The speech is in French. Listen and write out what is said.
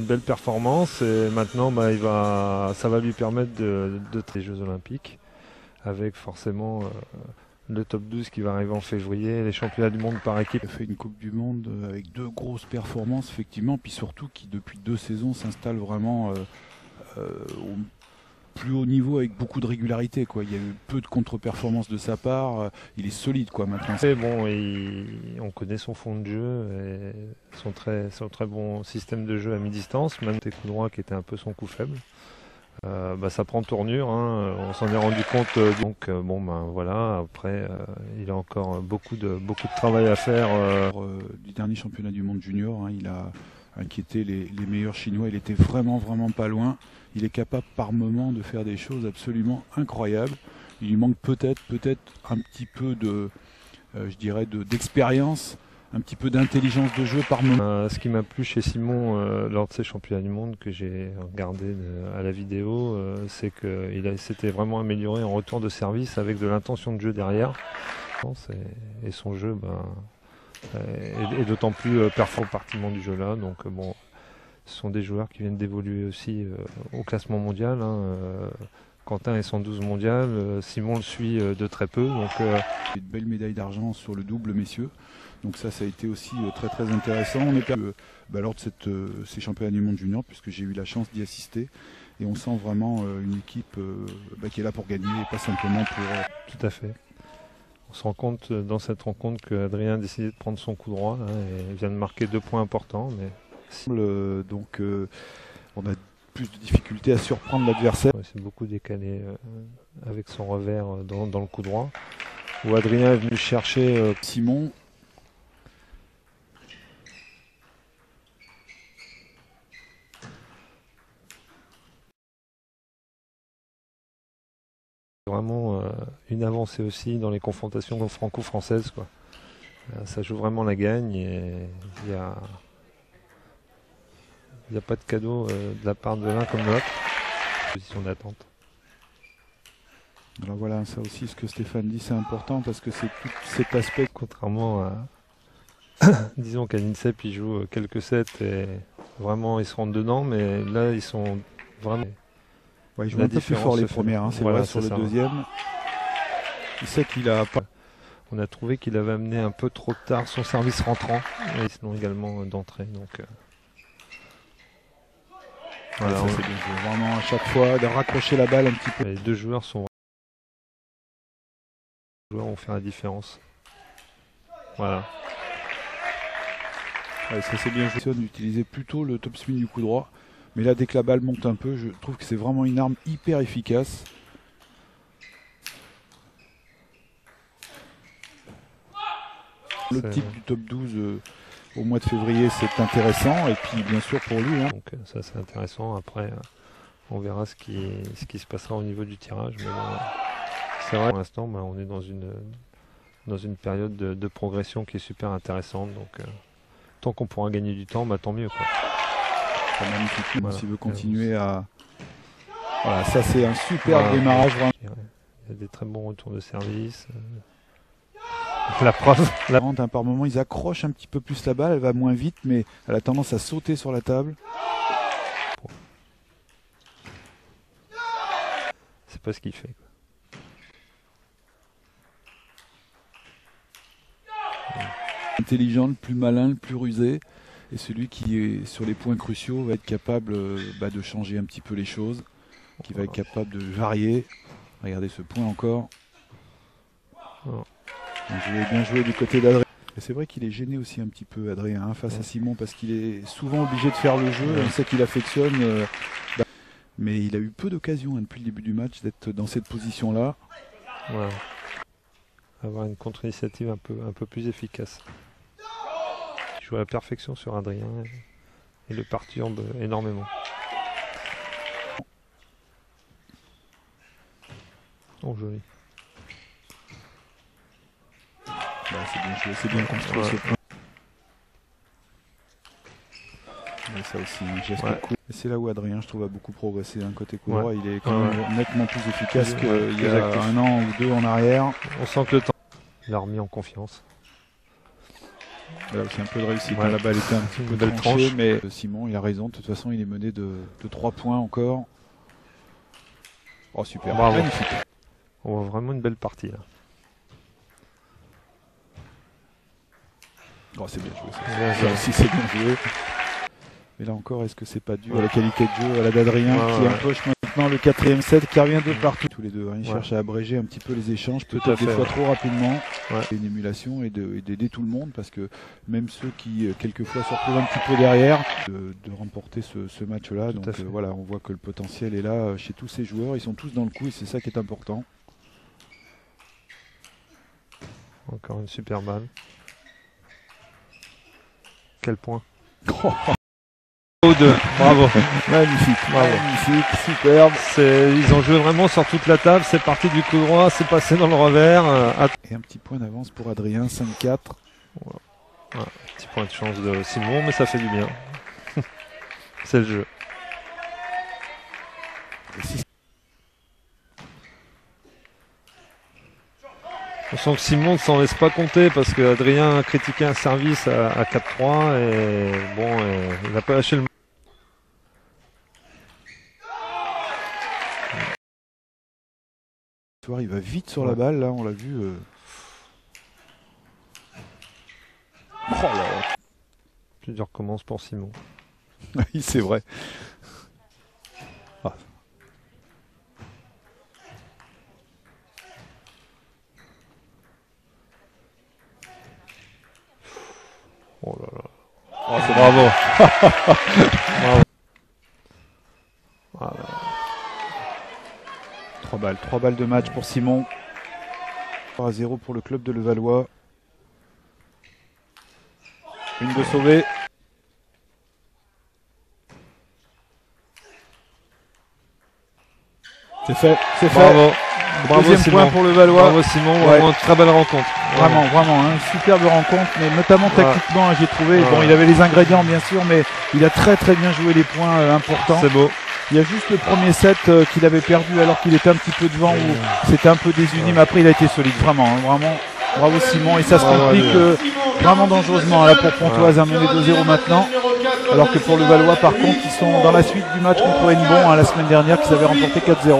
belle performance et maintenant ça va lui permettre de les Jeux Olympiques avec forcément le top 12 qui va arriver en février, les championnats du monde par équipe. Il a fait une Coupe du Monde avec 2 grosses performances effectivement, puis surtout qui depuis 2 saisons s'installe vraiment au plus haut niveau avec beaucoup de régularité, quoi. Il y a eu peu de contre-performances de sa part, il est solide quoi maintenant. Et bon, on connaît son fond de jeu et son très bon système de jeu à mi-distance, même ses coups droits qui étaient un peu son coup faible. Ça prend tournure, hein. On s'en est rendu compte. Donc voilà, après il a encore beaucoup de travail à faire. Du dernier championnat du monde junior, hein, il a inquiété les meilleurs Chinois, il était vraiment pas loin. Il est capable par moment de faire des choses absolument incroyables. Il lui manque peut-être un petit peu de, d'expérience, un petit peu d'intelligence de jeu par moment. Ce qui m'a plu chez Simon lors de ces championnats du monde que j'ai regardé à la vidéo, c'est qu'il s'était vraiment amélioré en retour de service avec de l'intention de jeu derrière. Et son jeu est d'autant plus performant partiment du jeu là. Donc ce sont des joueurs qui viennent d'évoluer aussi au classement mondial. Quentin est 112 mondial, Simon le suit de très peu. Donc, une belle médaille d'argent sur le double messieurs. Donc ça a été aussi très intéressant. On est lors de ces championnats du monde junior, puisque j'ai eu la chance d'y assister. Et on sent vraiment une équipe qui est là pour gagner et pas simplement pour... Tout à fait. On se rend compte dans cette rencontre qu'Adrien a décidé de prendre son coup droit et vient de marquer 2 points importants. Mais... on a plus de difficultés à surprendre l'adversaire. Ouais, c'est beaucoup décalé avec son revers dans le coup droit. Où Adrien est venu chercher Simon. Vraiment une avancée aussi dans les confrontations franco-françaises, quoi. Ça joue vraiment la gagne et il n'y a pas de cadeau de la part de l'un comme de l'autre. Position d'attente. Alors voilà, ça aussi, ce que Stéphane dit, c'est important parce que c'est tout cet aspect. Contrairement à... disons qu'à l'INSEP, ils jouent quelques sets et vraiment ils se rendent dedans, mais là, ils sont vraiment... Ouais, il joue un peu plus fort les premières, hein, c'est vrai, sur le deuxième. Il sait qu'il a pas... On a trouvé qu'il avait amené un peu trop tard son service rentrant, et sinon également d'entrée. Donc, voilà, c'est bien joué. Vraiment à chaque fois de raccrocher la balle un petit peu. Les 2 joueurs ont fait la différence. Voilà. Ouais, ça c'est bien joué d'utiliser plutôt le top spin du coup droit. Mais là, dès que la balle monte un peu, je trouve que c'est vraiment une arme hyper efficace. Le type du top 12 au mois de février, c'est intéressant. Et puis, bien sûr, pour lui. Hein. Donc ça, c'est intéressant. Après, on verra ce qui se passera au niveau du tirage. Mais c'est vrai, pour l'instant, on est dans une période de progression qui est super intéressante. Donc, tant qu'on pourra gagner du temps, tant mieux, quoi. C'est magnifique. Voilà. S'il veut continuer à... Voilà, ça c'est un super démarrage. Il y a des très bons retours de service. La preuve. Par moment, ils accrochent un petit peu plus la balle, elle va moins vite, mais elle a tendance à sauter sur la table. C'est pas ce qu'il fait, quoi. Intelligent, le plus malin, le plus rusé. Et celui qui est sur les points cruciaux va être capable de changer un petit peu les choses, qui va être capable de varier. Regardez ce point encore. Bien joué du côté d'Adrien. C'est vrai qu'il est gêné aussi un petit peu, Adrien, hein, face à Simon, parce qu'il est souvent obligé de faire le jeu. On sait qu'il affectionne, mais il a eu peu d'occasions depuis le début du match d'être dans cette position-là. Ouais. Avoir une contre-initiative un peu plus efficace. Il joue à la perfection sur Adrien et le perturbe énormément. Oh, joli. C'est bien joué, c'est bien construit ce point. Ça aussi, un geste cool. C'est là où Adrien, je trouve, a beaucoup progressé. D'un côté coup droit, il est quand même nettement plus efficace qu'il y a un an ou 2 en arrière. On sent que le temps l'a remis en confiance. Là aussi un peu de réussite. Ouais. La balle était un petit peu belle tranchée, tranche. mais Simon, il a raison. De toute façon, il est mené de 3 points encore. Oh super, Bravo. magnifique. On voit vraiment une belle partie là. Oh, c'est bien joué. Ça, Bien ça joué. aussi, c'est bien joué. Mais là encore, est-ce que c'est pas dû à la qualité de jeu, à la d'Adrien qui empoche maintenant le 4e set, qui revient de partout tous les deux. Hein. Ils cherchent à abréger un petit peu les échanges, Tout à peut-être fait, des fois trop rapidement. Ouais. Une émulation et d'aider tout le monde, parce que même ceux qui quelquefois se retrouvent un petit peu derrière, de remporter ce match-là. Tout Donc à fait. voilà, on voit que le potentiel est là chez tous ces joueurs. Ils sont tous dans le coup et c'est ça qui est important. Encore une super balle. Quel point. Oh, 2, bravo. magnifique, Bravo. magnifique, superbe. Ils ont joué vraiment sur toute la table, c'est parti du coup droit, c'est passé dans le revers. Et un petit point d'avance pour Adrien, 5-4. Petit point de chance de Simon, mais ça fait du bien. C'est le jeu. On sent que Simon ne s'en laisse pas compter parce que Adrien a critiqué un service à 4-3 et bon, il n'a pas lâché le. Il va vite sur la balle, là on l'a vu. Oh là là. Plus dur commence pour Simon. Oui, c'est vrai. Ah. Oh là là. Oh, c'est Bravo. Bravo. Voilà. 3 balles de match pour Simon. 3-0 pour le club de Levallois. Une de sauvée. C'est fait, c'est fait. Bravo. Bravo Deuxième Simon. point pour le Valois. Bravo Simon, vraiment une très belle rencontre. Vraiment, vraiment, hein, une superbe rencontre, mais notamment tactiquement, j'ai trouvé. Bon, il avait les ingrédients bien sûr, mais il a très bien joué les points importants. C'est beau. Il y a juste le premier set qu'il avait perdu alors qu'il était un petit peu devant, où c'était un peu désuni, mais après il a été solide, vraiment, hein, vraiment. Bravo Simon, et ça se complique vraiment dangereusement là pour Pontoise, à mener 2-0 maintenant. Alors que pour le Valois, par contre, ils sont dans la suite du match contre Hennebont la semaine dernière, qu'ils avaient remporté 4-0.